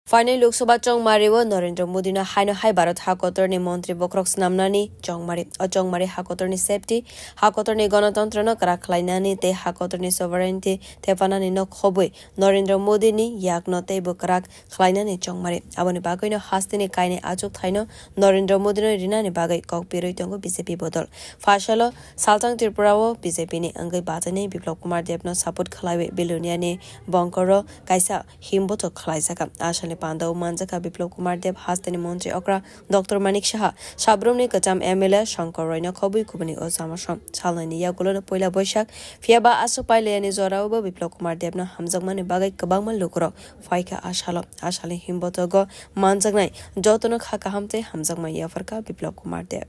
Final Loksabha Chongmariwo Narendra Modi na Haino Hai Bharat Hakotorni Mantri Bokrok Snamnani Chongmari Hakotorni Safety Hakotorni Ganatantra Karaklainani Te Hakotorni Sovereignty Tepanani no Khobui Narendra Modi ni Yak no Te Bukrak Klainani Chongmari Aboni Bagoino Hastini Kaine Achuk Thaino Narendra Modi no Rinani Bagai Kok Piroi Tongo BJP Bodol Fashalo Saltang Tripurawo BJP ni Angai Batani Biplop Kumar Debno Support Khlaiwe Biluniani Bonkoro Kaisa Himboto Khlaisaka Ashali Pandau Manjaka Biplop Kumar Deb Hastani Mantri Okra Dr. Manik Shah Shabrumni Kacham MLA Shankar Royna Khobui Kubani Osamasham Chalani Yagulo Poila Boishak Fiaba Asupai Leani Zorauba Biplop Kumar Debna Hamzagmani Bagai Kabangman Lukro Faika Ashali Himbotogo Manjagnai Jotono Hakahamte Hamzagma Yafarka Biplop Kumar Deb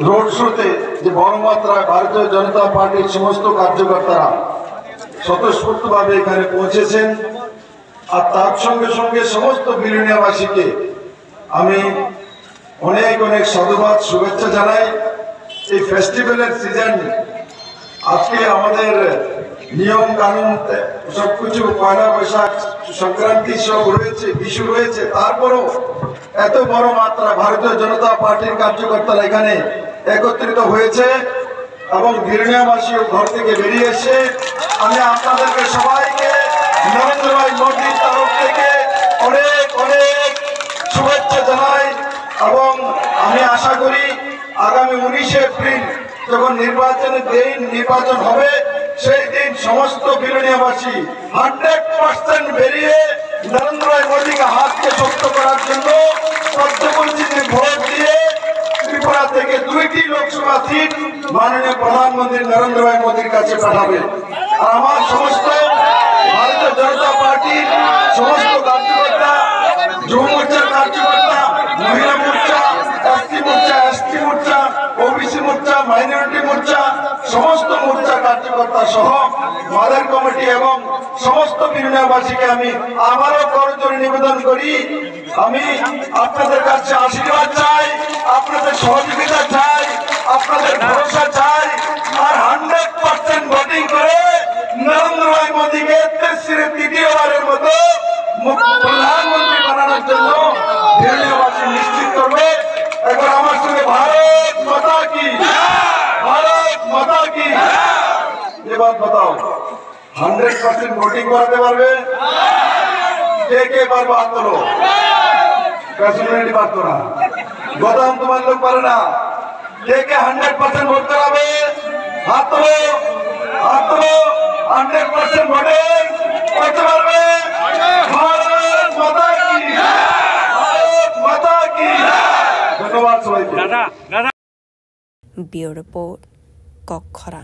road শোতে যে বড় মাত্রায় ভারতীয় জনতা পার্টির সমস্ত কার্যকর্তারা স্বতঃস্ফূর্তভাবে এখানে পৌঁছেছেন আর তার সঙ্গে সঙ্গে সমস্ত বিলুনিয়াবাসীকে আমি অনেক অনেক সাধুবাদ শুভেচ্ছা জানাই এই ফেস্টিভ্যালের সিজন আজকে আমাদের নিয়ম কানুন সবকিছু পয়লা বৈশাখ সংক্রান্তি সব রয়েছে বিশু রয়েছে তারপরও এত বড় মাত্রা ভারতীয় জনতা পার্টির কার্যকর্তারা এখানে একত্রিত হয়েছে এবং বিলুনিয়াবাসী ঘর থেকে বেরিয়ে এসে আমি আপনাদেরকে সবাইকে নরেন্দ্র ভাই মোদীর তরফ থেকে অনেক অনেক শুভেচ্ছা জানাই এবং আমি আশা করি আগামী 19 এপ্রিল যখন নির্বাচন হবে সেই দিন সমস্ত বিলুনিয়াবাসী 100% বেরিয়ে নরেন্দ্র ভাই মোদীকে হাতকে শক্ত করার জন্য পদ্মপঞ্জিতে ভোট দিয়ে ত্রিপুরা থেকে 2টি লোকসভা সিট মাননীয় প্রধানমন্ত্রী নরেন্দ্র ভাই মোদীর কাছে পাঠাবে আর আমার সমস্ত ভারতীয় জনতা পার্টির সমস্ত কার্যকর্তা যুব মোর্চার কার্যকর্তা মহিলা মোর্চা এসসি মোর্চা এসটি মোর্চা ওবিসি মোর্চা মাইনরিটি মোর্চা সমস্ত মোর্চা কার্যকর্তা সহ মাদার কমিটি এবং সমস্ত বিলুনিয়াবাসীকে আমি আবারও করজোড়ে নিবেদন করি আমি আপনাদের কাছে আশীর্বাদ চাই আপনাদের সহযোগিতা চাই আপনাদের ভরসা চাই আর 100% ভোটিং করে নরেন্দ্র ভাই মোদীকে তৃতীয়বারের মতো প্রধানমন্ত্রী বানানোর জন্য বিলুনিয়াবাসী নিশ্চিত করবে এখন আমার সঙ্গে ভারত মাতা কি এবার बताओ 100% ভোটিং করাতে পারবে কে পারবে হাত তোলো পার্সোনালিটি পারতো না গদাম তোমার লোক পারে না কে 100% ভোট করাবে হাত তোলো 100% ভোটিং করতে পারবে ভারত মাতা কি ধন্যবাদ সবাইকে Bureau Report Kokkhara